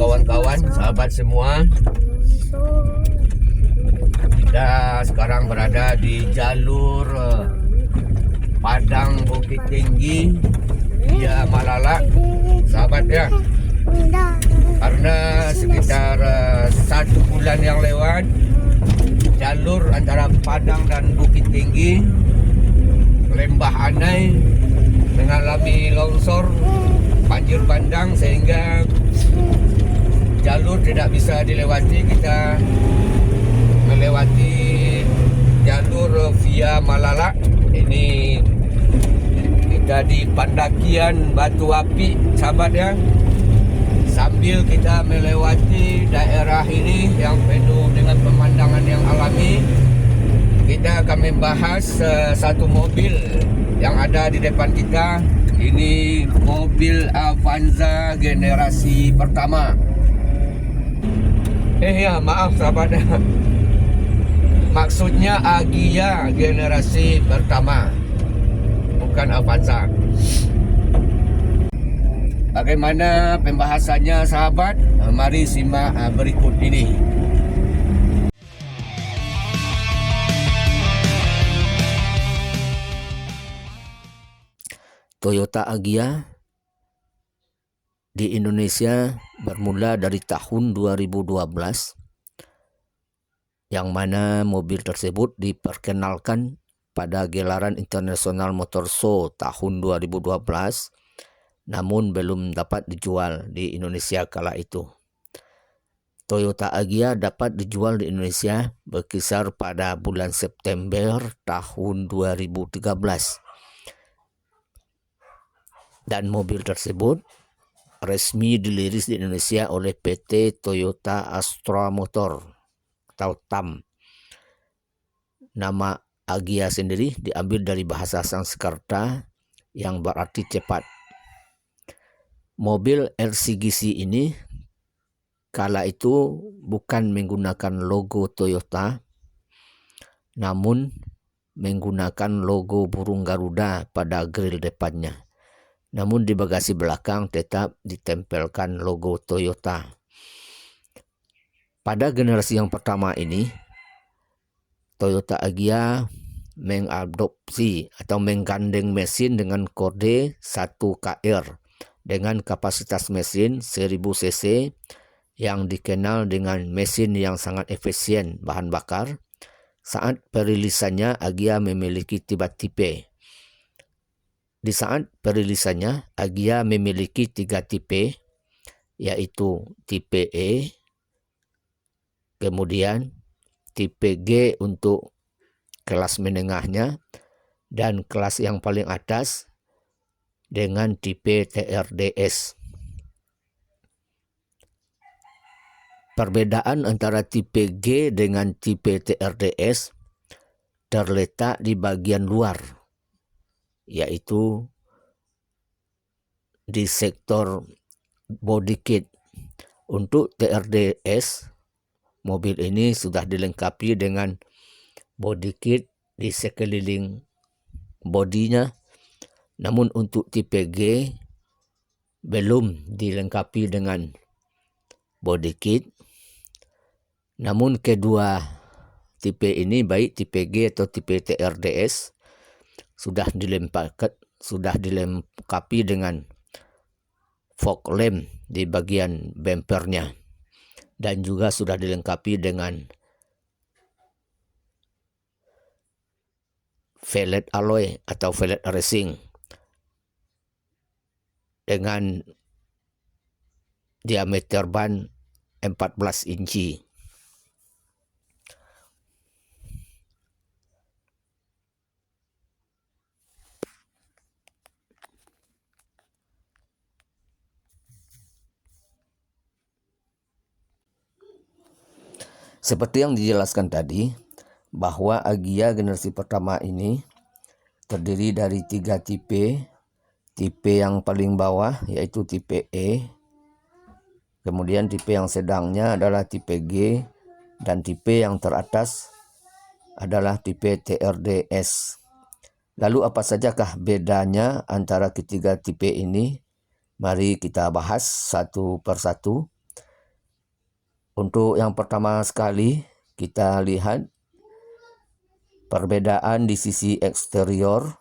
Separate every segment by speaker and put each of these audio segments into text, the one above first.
Speaker 1: kawan-kawan, sahabat semua. Kita sekarang berada di jalur Padang Bukit Tinggi via Malala, sahabat ya. Karena sekitar 1 bulan yang lewat, jalur antara Padang dan Bukit Tinggi, Lembah Anai mengalami longsor, banjir bandang, sehingga jalur tidak bisa dilewati. Kita melewati jalur via Malala. Ini kita di pendakian Batu Api, sahabat ya. Sambil kita melewati daerah ini yang penuh dengan pemandangan yang alami, kita akan membahas satu mobil yang ada di depan kita. Ini mobil Avanza generasi pertama. Ya, maaf sahabat, maksudnya Agya generasi pertama, bukan Avanza. Bagaimana pembahasannya sahabat? Mari simak berikut ini. Toyota Agya di Indonesia bermula dari tahun 2012, yang mana mobil tersebut diperkenalkan pada gelaran International Motor Show tahun 2012, namun belum dapat dijual di Indonesia kala itu. Toyota Agya dapat dijual di Indonesia berkisar pada bulan September tahun 2013. Dan mobil tersebut resmi diliris di Indonesia oleh PT Toyota Astra Motor atau TAM. Nama Agya sendiri diambil dari bahasa Sanskerta yang berarti cepat. Mobil LCGC ini kala itu bukan menggunakan logo Toyota, namun menggunakan logo burung Garuda pada grill depannya. Namun di bagasi belakang tetap ditempelkan logo Toyota. Pada generasi yang pertama ini, Toyota Agya mengadopsi atau menggandeng mesin dengan kode 1KR dengan kapasitas mesin 1000 cc yang dikenal dengan mesin yang sangat efisien bahan bakar. Saat perilisannya, Agya memiliki 3 tipe. Di saat perilisannya, Agya memiliki 3 tipe, yaitu tipe E, kemudian tipe G untuk kelas menengahnya, dan kelas yang paling atas dengan tipe TRDS. Perbedaan antara tipe G dengan tipe TRDS terletak di bagian luar, yaitu di sektor body kit. Untuk TRDS, mobil ini sudah dilengkapi dengan body kit di sekeliling bodinya. Namun untuk tipe G belum dilengkapi dengan body kit. Namun kedua tipe ini, baik tipe G atau tipe TRDS, sudah dilengkapi dengan fog lamp di bagian bumpernya, dan juga sudah dilengkapi dengan velg alloy atau velg racing dengan diameter ban 14 inci. Seperti yang dijelaskan tadi, bahwa Agya generasi pertama ini terdiri dari 3 tipe. Tipe yang paling bawah yaitu tipe E, kemudian tipe yang sedangnya adalah tipe G, dan tipe yang teratas adalah tipe TRDS. Lalu apa sajakah bedanya antara ketiga tipe ini? Mari kita bahas satu persatu. Untuk yang pertama sekali kita lihat perbedaan di sisi eksterior.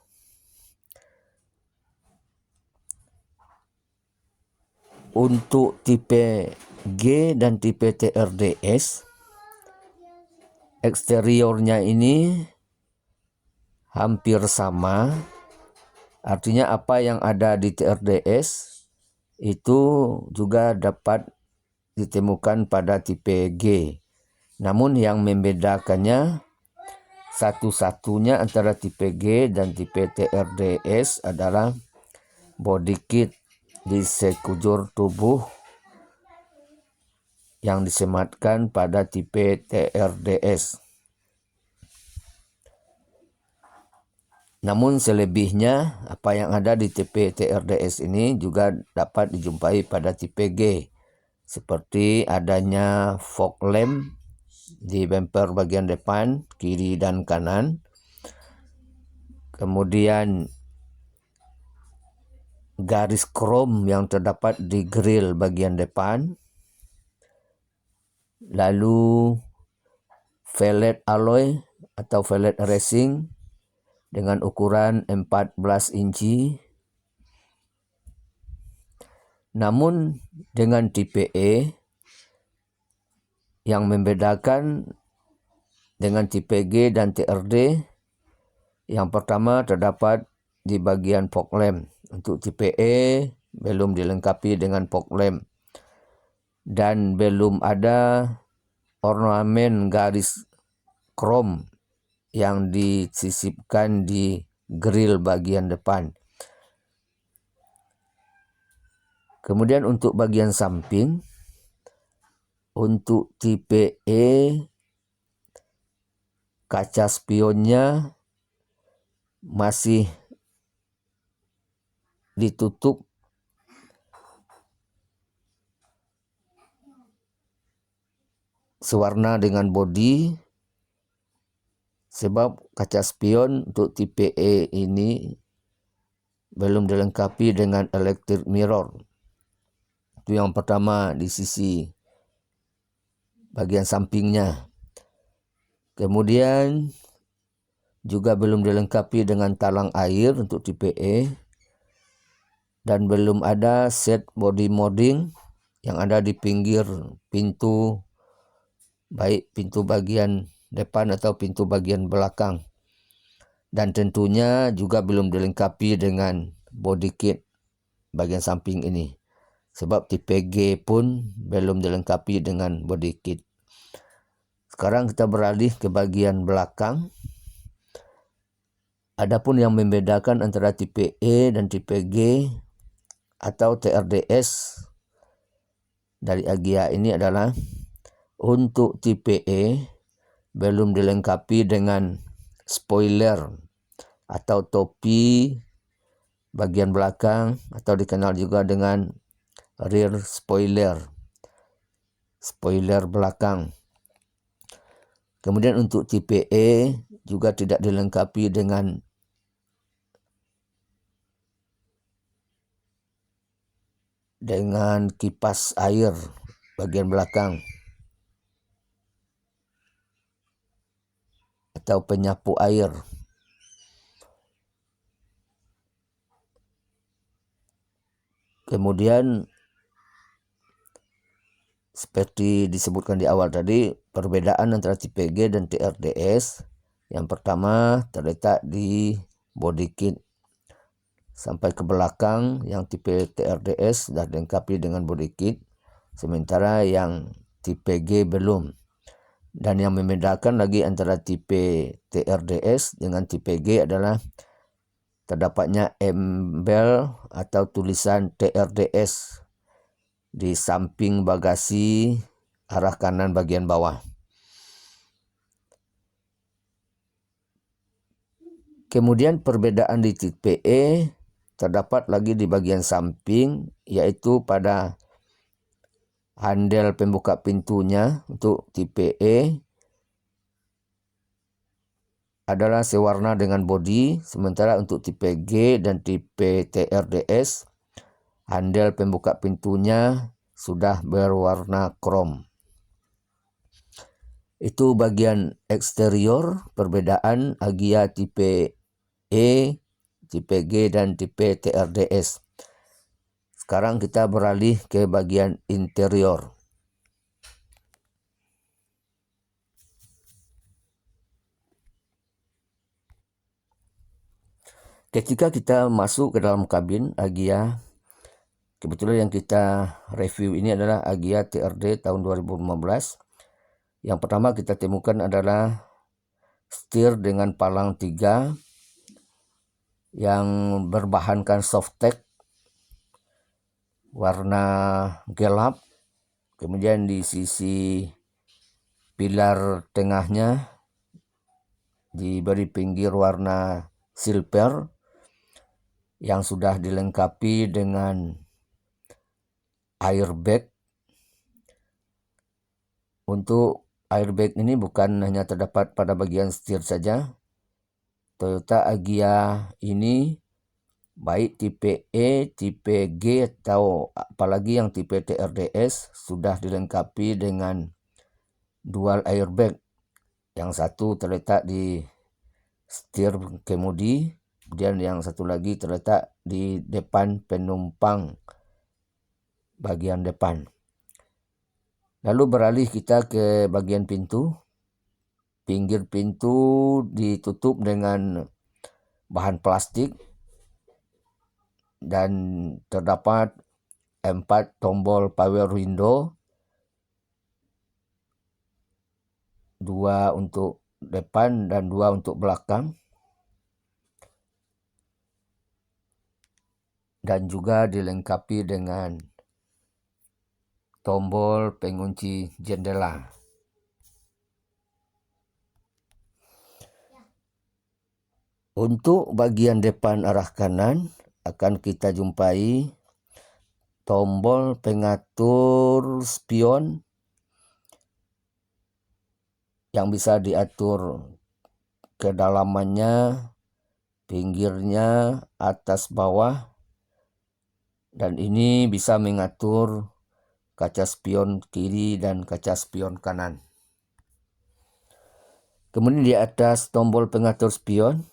Speaker 1: Untuk tipe G dan tipe TRDS, eksteriornya ini hampir sama. Artinya apa yang ada di TRDS itu juga dapat ditemukan pada tipe G. Namun yang membedakannya satu-satunya antara tipe G dan tipe TRDS adalah body kit di sekujur tubuh yang disematkan pada tipe TRDS. Namun selebihnya apa yang ada di tipe TRDS ini juga dapat dijumpai pada tipe G, seperti adanya fog lamp di bumper bagian depan, kiri dan kanan. Kemudian garis krom yang terdapat di grill bagian depan. Lalu velg alloy atau velg racing dengan ukuran 14 inci. Namun dengan tipe E, yang membedakan dengan tipe G dan TRD, yang pertama terdapat di bagian fog lamp. Untuk tipe E belum dilengkapi dengan fog lamp dan belum ada ornamen garis krom yang disisipkan di grill bagian depan. Kemudian untuk bagian samping, untuk tipe E kaca spionnya masih ditutup sewarna dengan bodi, sebab kaca spion untuk tipe E ini belum dilengkapi dengan electric mirror. Itu yang pertama di sisi bagian sampingnya. Kemudian juga belum dilengkapi dengan talang air untuk tipe E, dan belum ada set body molding yang ada di pinggir pintu, baik pintu bagian depan atau pintu bagian belakang. Dan tentunya juga belum dilengkapi dengan body kit bagian samping ini, sebab tipe G pun belum dilengkapi dengan body kit. Sekarang kita beralih ke bagian belakang. Adapun yang membedakan antara tipe E dan tipe G atau TRDS dari Agia ini adalah untuk tipe E belum dilengkapi dengan spoiler atau topi bagian belakang, atau dikenal juga dengan rear spoiler, spoiler belakang. Kemudian untuk tipe E juga tidak dilengkapi dengan kipas air bagian belakang atau penyapu air. Kemudian seperti disebutkan di awal tadi, perbedaan antara tipe G dan TRDS, yang pertama terletak di body kit sampai ke belakang. Yang tipe TRDS sudah dilengkapi dengan body kit, sementara yang tipe G belum. Dan yang membedakan lagi antara tipe TRDS dengan tipe G adalah terdapatnya embel atau tulisan TRDS di samping bagasi arah kanan bagian bawah. Kemudian perbedaan di tipe E terdapat lagi di bagian samping, yaitu pada handle pembuka pintunya. Untuk tipe E adalah sewarna dengan bodi, sementara untuk tipe G dan tipe TRDS handle pembuka pintunya sudah berwarna krom. Itu bagian eksterior, perbedaan Agya tipe E, tipe G, dan tipe TRDS. Sekarang kita beralih ke bagian interior. Ketika kita masuk ke dalam kabin Agya, kebetulan yang kita review ini adalah Agya TRD tahun 2015. Yang pertama kita temukan adalah setir dengan palang 3 yang berbahankan softtek warna gelap. Kemudian di sisi pilar tengahnya diberi pinggir warna silver yang sudah dilengkapi dengan airbag. Untuk airbag ini bukan hanya terdapat pada bagian setir saja. Toyota Agya ini baik tipe E, tipe G, atau apalagi yang tipe TRDS sudah dilengkapi dengan dual airbag. Yang satu terletak di setir kemudi, kemudian yang satu lagi terletak di depan penumpang bagian depan. Lalu beralih kita ke bagian pintu. Pinggir pintu ditutup dengan bahan plastik dan terdapat 4 tombol power window, 2 untuk depan dan 2 untuk belakang, dan juga dilengkapi dengan tombol pengunci jendela. Untuk bagian depan arah kanan akan kita jumpai tombol pengatur spion yang bisa diatur kedalamannya, pinggirnya, atas bawah, dan ini bisa mengatur kaca spion kiri dan kaca spion kanan. Kemudian di atas tombol pengatur spion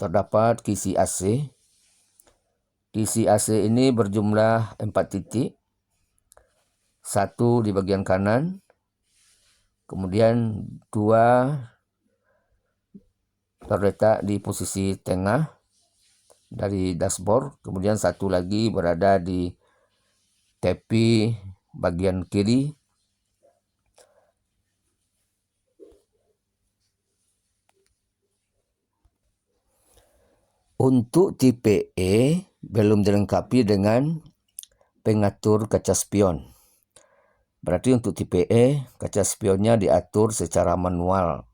Speaker 1: terdapat kisi AC. Kisi AC ini berjumlah 4 titik, 1 di bagian kanan, kemudian 2 terletak di posisi tengah dari dashboard, kemudian 1 lagi berada di tepi bagian kiri. Untuk tipe E belum dilengkapi dengan pengatur kaca spion. Berarti untuk tipe E kaca spionnya diatur secara manual.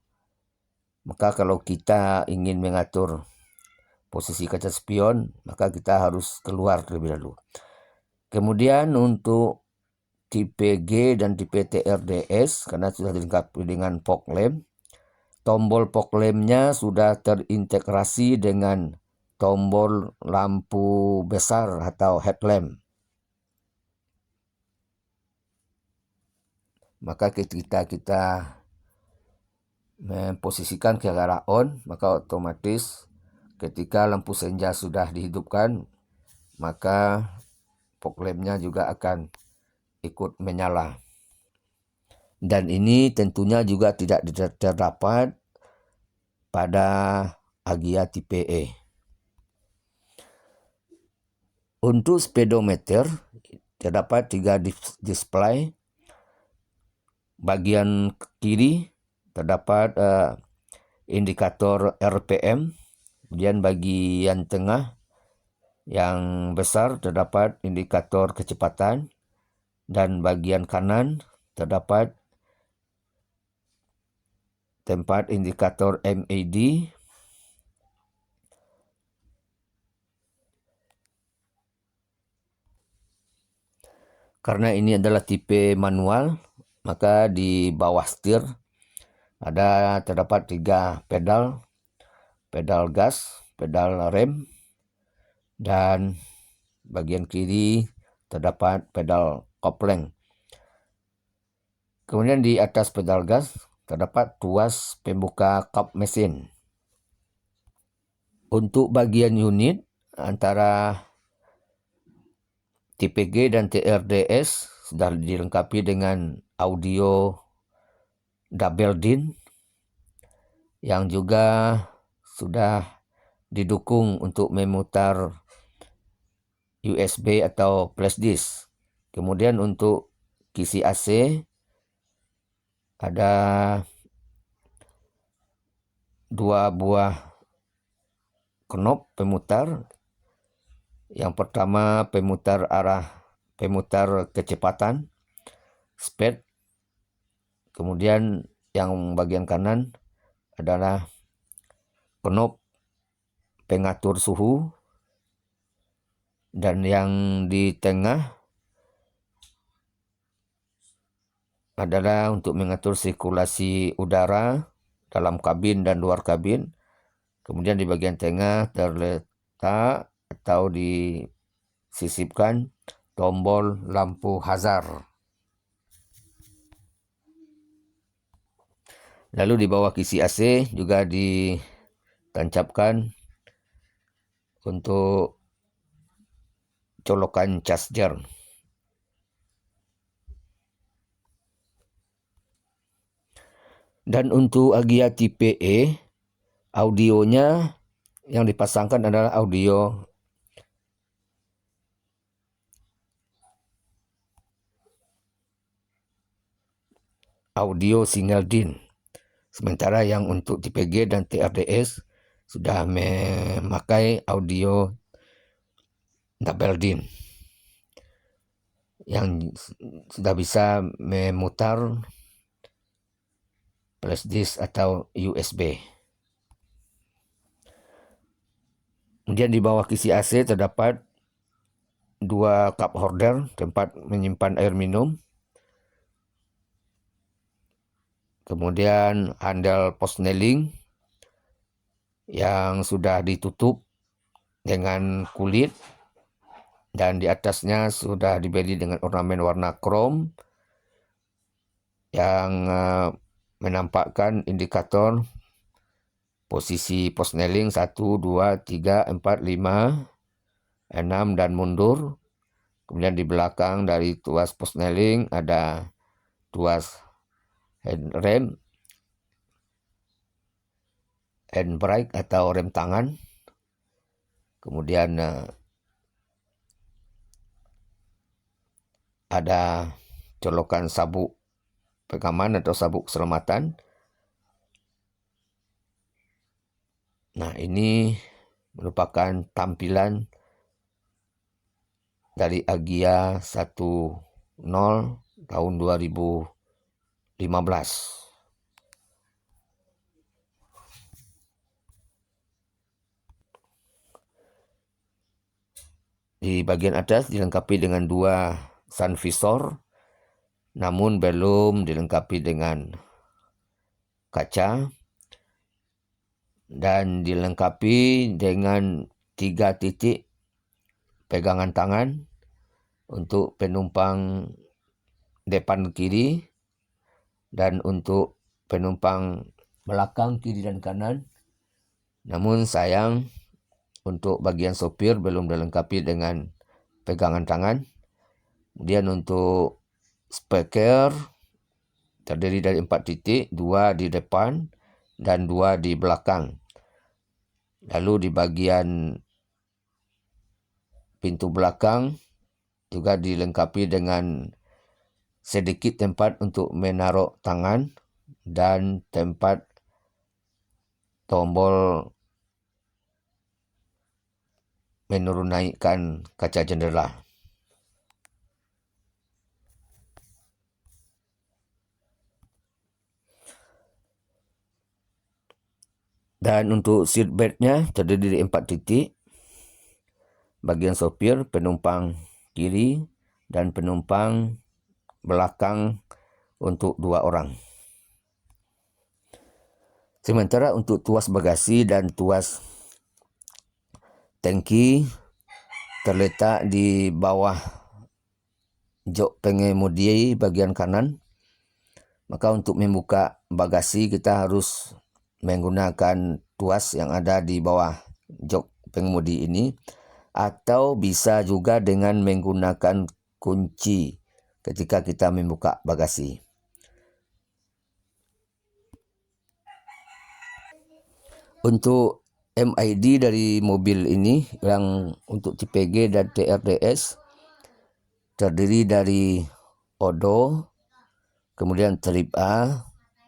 Speaker 1: Maka kalau kita ingin mengatur posisi kaca spion, maka kita harus keluar terlebih dahulu. Kemudian untuk tipe G dan tipe TRDS, karena sudah dilengkapi dengan fog lamp, tombol fog lamp-nya sudah terintegrasi dengan tombol lampu besar atau headlamp. Maka ketika kita memposisikan ke arah on, maka otomatis ketika lampu senja sudah dihidupkan, maka fog lamp-nya juga akan ikut menyala. Dan ini tentunya juga tidak terdapat pada Agya tipe E. Untuk speedometer terdapat 3 display. Bagian kiri terdapat indikator RPM, kemudian bagian tengah yang besar terdapat indikator kecepatan, dan bagian kanan terdapat tempat indikator MAD. Karena ini adalah tipe manual, maka di bawah setir terdapat 3 pedal, pedal gas, pedal rem, dan bagian kiri terdapat pedal kopling. Kemudian di atas pedal gas terdapat tuas pembuka kap mesin. Untuk bagian unit antara TPG dan TRDS sudah dilengkapi dengan audio double DIN yang juga sudah didukung untuk memutar USB atau flash disk. Kemudian untuk kisi AC ada 2 buah knob pemutar. Yang pertama pemutar kecepatan, speed. Kemudian yang bagian kanan adalah knob pengatur suhu, dan yang di tengah adalah untuk mengatur sirkulasi udara dalam kabin dan luar kabin. Kemudian di bagian tengah terletak atau disisipkan tombol lampu hazard. Lalu di bawah kisi AC juga ditancapkan untuk colokan charger. Dan untuk Agia tipe E, audionya yang dipasangkan adalah audio single DIN. Sementara yang untuk tipe G dan TRDS sudah memakai audio double DIN yang sudah bisa memutar flash disk atau USB. Kemudian di bawah kisi AC terdapat 2 cup holder tempat menyimpan air minum. Kemudian handle postnailing yang sudah ditutup dengan kulit, dan di atasnya sudah diberi dengan ornamen warna krom yang menampakkan indikator posisi postnailing 1, 2, 3, 4, 5, 6 dan mundur. Kemudian di belakang dari tuas postnailing ada tuas rem, handbrake atau rem tangan. Kemudian ada colokan sabuk pengaman atau sabuk keselamatan. Nah, ini merupakan tampilan dari Agia 10 tahun 2015. Di bagian atas dilengkapi dengan 2 sun visor, namun belum dilengkapi dengan kaca, dan dilengkapi dengan 3 titik pegangan tangan untuk penumpang depan kiri dan untuk penumpang belakang kiri dan kanan. Namun sayang, untuk bagian sopir belum dilengkapi dengan pegangan tangan. Kemudian untuk speaker terdiri dari 4 titik, 2 di depan dan 2 di belakang. Lalu di bagian pintu belakang juga dilengkapi dengan sedikit tempat untuk menaruh tangan dan tempat tombol menurun naikkan kaca jendela. Dan untuk seat beltnya terdiri dari 4 titik. Bagian sopir, penumpang kiri, dan penumpang belakang untuk 2 orang. Sementara untuk tuas bagasi dan tuas tangki terletak di bawah jok pengemudi bagian kanan. Maka untuk membuka bagasi kita harus menggunakan tuas yang ada di bawah jok pengemudi ini, atau bisa juga dengan menggunakan kunci ketika kita membuka bagasi. Untuk MID dari mobil ini yang untuk tipe G dan TRDS terdiri dari odo, kemudian trip A,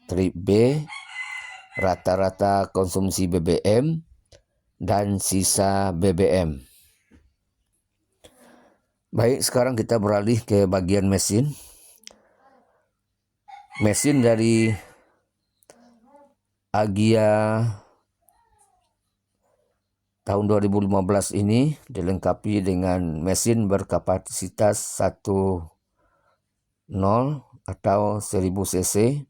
Speaker 1: trip B, rata-rata konsumsi BBM, dan sisa BBM. Baik, sekarang kita beralih ke bagian mesin. Mesin dari Agya tahun 2015 ini dilengkapi dengan mesin berkapasitas 1.0 atau 1000 cc.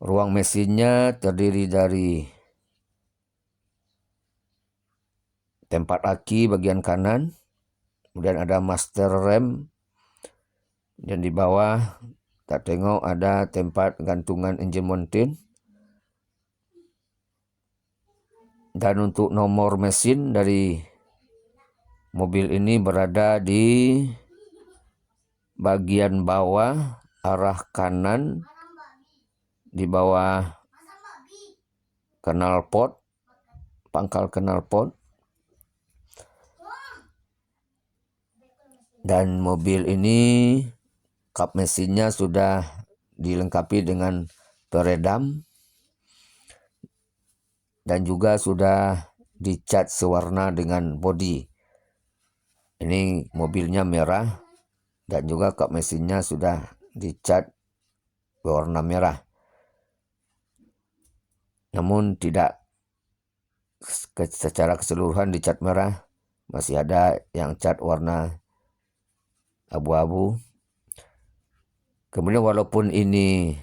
Speaker 1: Ruang mesinnya terdiri dari tempat aki bagian kanan, kemudian ada master rem, dan di bawah kita tengok ada tempat gantungan engine mounting. Dan untuk nomor mesin dari mobil ini berada di bagian bawah arah kanan di bawah knalpot, pangkal knalpot. Dan mobil ini kap mesinnya sudah dilengkapi dengan peredam dan juga sudah dicat sewarna dengan bodi. Ini mobilnya merah dan juga kap mesinnya sudah dicat berwarna merah. Namun tidak secara keseluruhan dicat merah, masih ada yang cat warna abu-abu. Kemudian walaupun ini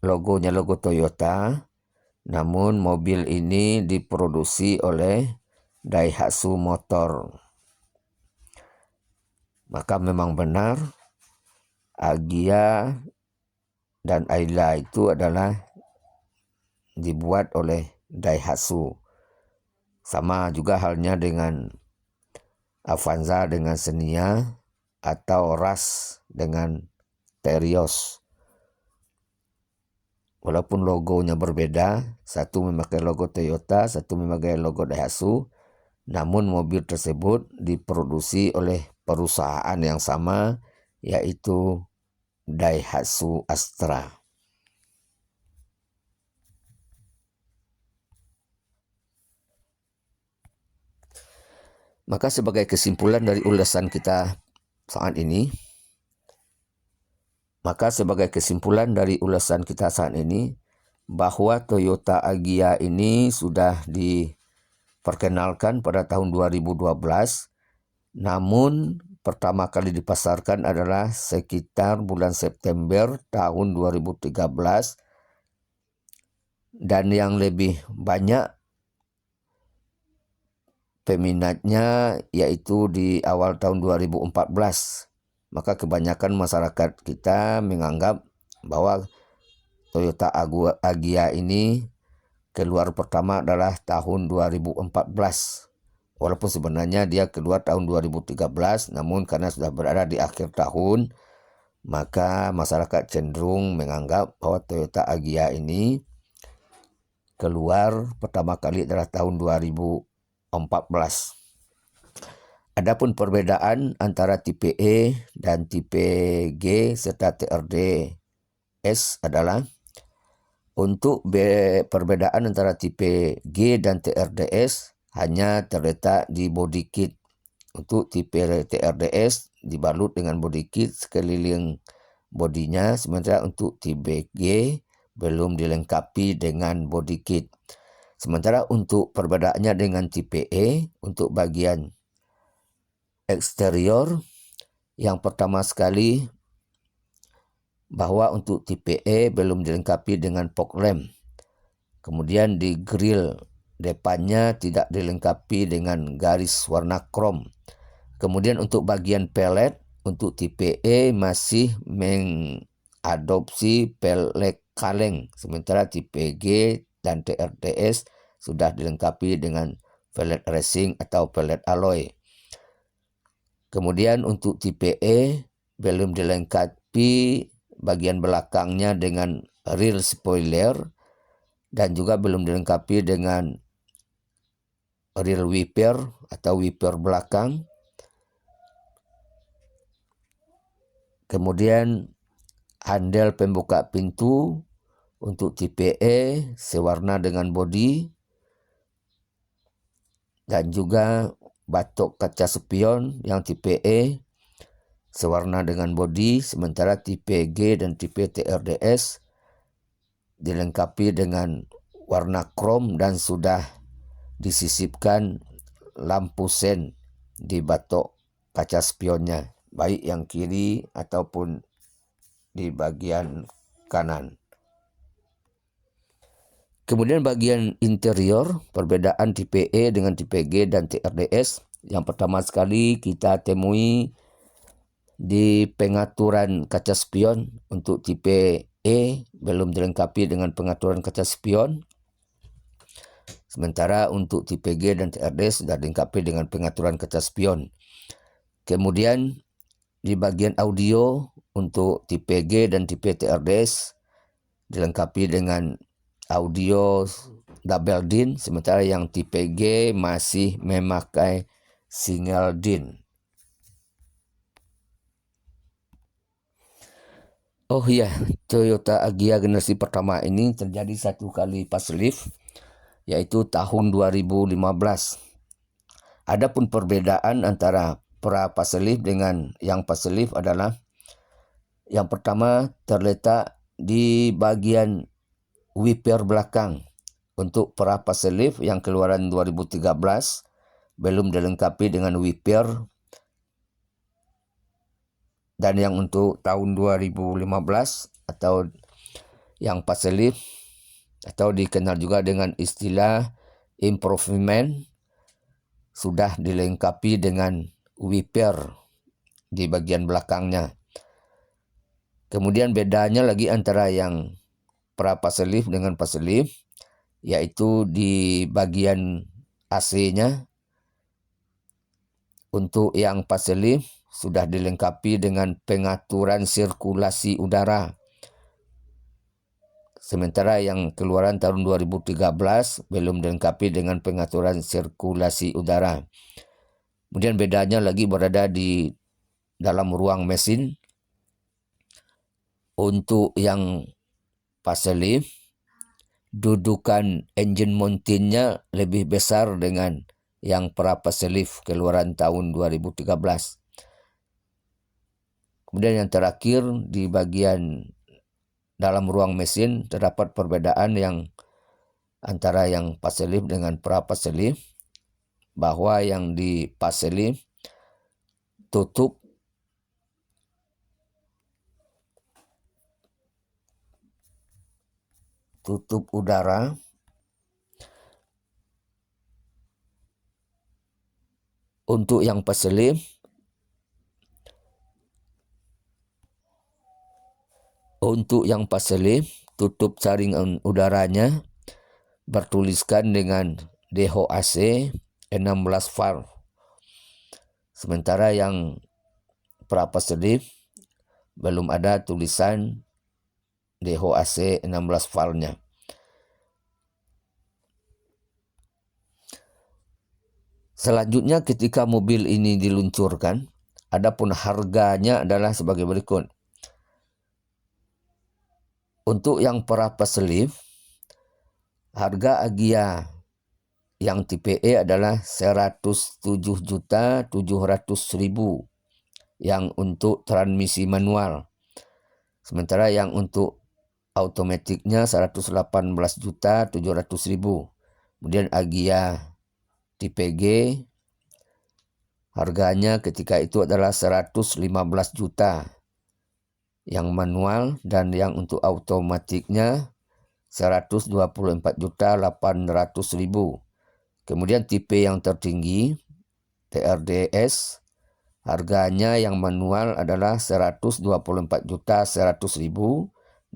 Speaker 1: logonya logo Toyota, namun mobil ini diproduksi oleh Daihatsu Motor. Maka memang benar Agya dan Ayla itu adalah dibuat oleh Daihatsu. Sama juga halnya dengan Avanza dengan Xenia atau Rush dengan Terios. Walaupun logonya berbeda, satu memakai logo Toyota, satu memakai logo Daihatsu, namun mobil tersebut diproduksi oleh perusahaan yang sama, yaitu Daihatsu Astra. Maka sebagai kesimpulan dari ulasan kita saat ini, bahwa Toyota Agya ini sudah diperkenalkan pada tahun 2012, namun pertama kali dipasarkan adalah sekitar bulan September tahun 2013, dan yang lebih banyak peminatnya yaitu di awal tahun 2014. Maka kebanyakan masyarakat kita menganggap bahwa Toyota Agya ini keluar pertama adalah tahun 2014. Walaupun sebenarnya dia keluar tahun 2013, namun karena sudah berada di akhir tahun, maka masyarakat cenderung menganggap bahwa Toyota Agya ini keluar pertama kali adalah tahun 2014. Adapun perbedaan antara tipe E dan tipe G serta TRDS adalah untuk perbedaan antara tipe G dan TRDS hanya terletak di body kit. Untuk tipe TRDS dibalut dengan body kit sekeliling bodinya, sementara untuk tipe G belum dilengkapi dengan body kit. Sementara untuk perbedaannya dengan tipe E, untuk bagian eksterior, yang pertama sekali bahwa untuk tipe E belum dilengkapi dengan fog lamp. Kemudian di grill depannya tidak dilengkapi dengan garis warna krom. Kemudian untuk bagian pelet untuk tipe E masih adopsi pelek kaleng, sementara tipe G dan TRDS sudah dilengkapi dengan pelet racing atau pelet alloy. Kemudian untuk tipe E belum dilengkapi bagian belakangnya dengan rear spoiler dan juga belum dilengkapi dengan rear wiper atau wiper belakang. Kemudian handle pembuka pintu untuk tipe E sewarna dengan bodi, dan juga batok kaca spion yang tipe E sewarna dengan bodi, sementara tipe G dan tipe TRDS dilengkapi dengan warna krom dan sudah disisipkan lampu sen di batok kaca spionnya, baik yang kiri ataupun di bagian kanan. Kemudian bagian interior, perbedaan tipe E dengan tipe G dan TRDS. Yang pertama sekali kita temui di pengaturan kaca spion. Untuk tipe E belum dilengkapi dengan pengaturan kaca spion. Sementara untuk tipe G dan TRDS sudah dilengkapi dengan pengaturan kaca spion. Kemudian di bagian audio untuk tipe G dan tipe TRDS dilengkapi dengan audio double din, sementara yang tipe G masih memakai single din. Oh iya, Toyota Agya generasi pertama ini terjadi satu kali facelift, yaitu tahun 2015. Adapun perbedaan antara pra facelift dengan yang facelift adalah yang pertama terletak di bagian wiper belakang. Untuk pra facelift yang keluaran 2013 belum dilengkapi dengan wiper, dan yang untuk tahun 2015 atau yang facelift atau dikenal juga dengan istilah improvement sudah dilengkapi dengan wiper di bagian belakangnya. Kemudian bedanya lagi antara yang pra facelift dengan facelift, yaitu di bagian AC-nya. Untuk yang facelift sudah dilengkapi dengan pengaturan sirkulasi udara. Sementara yang keluaran tahun 2013 belum dilengkapi dengan pengaturan sirkulasi udara. Kemudian bedanya lagi berada di dalam ruang mesin. Untuk yang facelift, dudukan engine mountingnya lebih besar dengan yang pra facelift keluaran tahun 2013. Kemudian yang terakhir di bagian dalam ruang mesin terdapat perbedaan yang antara yang facelift dengan pra facelift, bahwa yang di facelift tutup udara untuk yang facelift tutup saringan udaranya bertuliskan dengan DHAC 16 valve. Sementara yang pra facelift belum ada tulisan DHAC 16 valve-nya. Selanjutnya ketika mobil ini diluncurkan, adapun harganya adalah sebagai berikut. Untuk yang pra facelift, harga Agya yang tipe E adalah 107.700.000 yang untuk transmisi manual. Sementara yang untuk automatiknya 118.700.000. Kemudian Agya tipe G harganya ketika itu adalah 115 juta yang manual, dan yang untuk automatiknya 124.800.000. Kemudian tipe yang tertinggi TRDS harganya yang manual adalah 124.100.000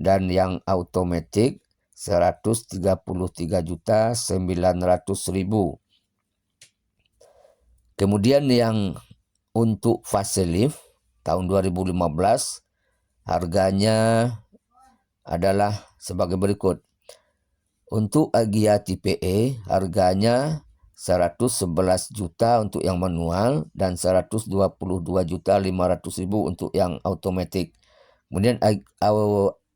Speaker 1: dan yang automatic 133.900.000. Kemudian yang untuk facelift tahun 2015 harganya adalah sebagai berikut. Untuk Agya tipe E harganya 111 juta untuk yang manual dan 122.500.000 untuk yang automatic. Kemudian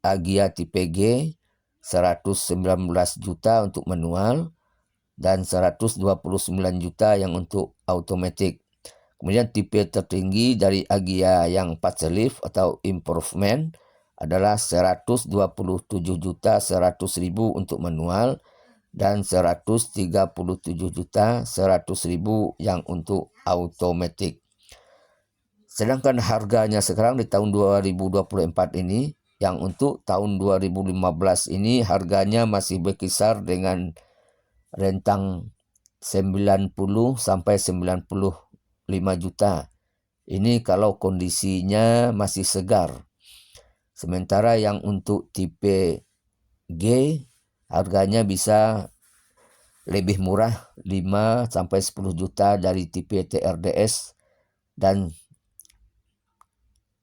Speaker 1: Agya tipe G 119 juta untuk manual dan 129 juta yang untuk automatic. Kemudian tipe tertinggi dari Agya yang facelift atau improvement adalah 127.100.000 untuk manual dan 137.100.000 yang untuk automatic. Sedangkan harganya sekarang di tahun 2024 ini, yang untuk tahun 2015 ini harganya masih berkisar dengan rentang 90 sampai 95 juta. Ini kalau kondisinya masih segar. Sementara yang untuk tipe G harganya bisa lebih murah 5 sampai 10 juta dari tipe TRDS, dan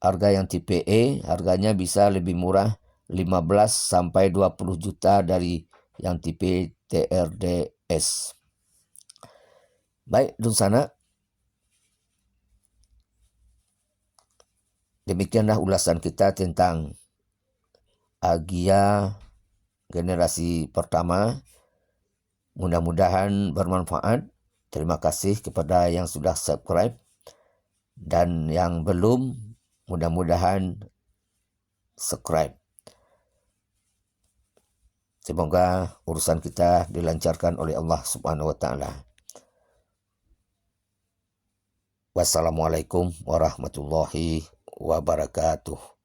Speaker 1: harga yang tipe E harganya bisa lebih murah 15 sampai 20 juta dari yang tipe TRDS. Baik, Dunsana, demikianlah ulasan kita tentang Agya generasi pertama. Mudah-mudahan bermanfaat. Terima kasih kepada yang sudah subscribe, dan yang belum, mudah-mudahan subscribe. Semoga urusan kita dilancarkan oleh Allah Subhanahu wa Ta'ala. Wassalamualaikum warahmatullahi wabarakatuh.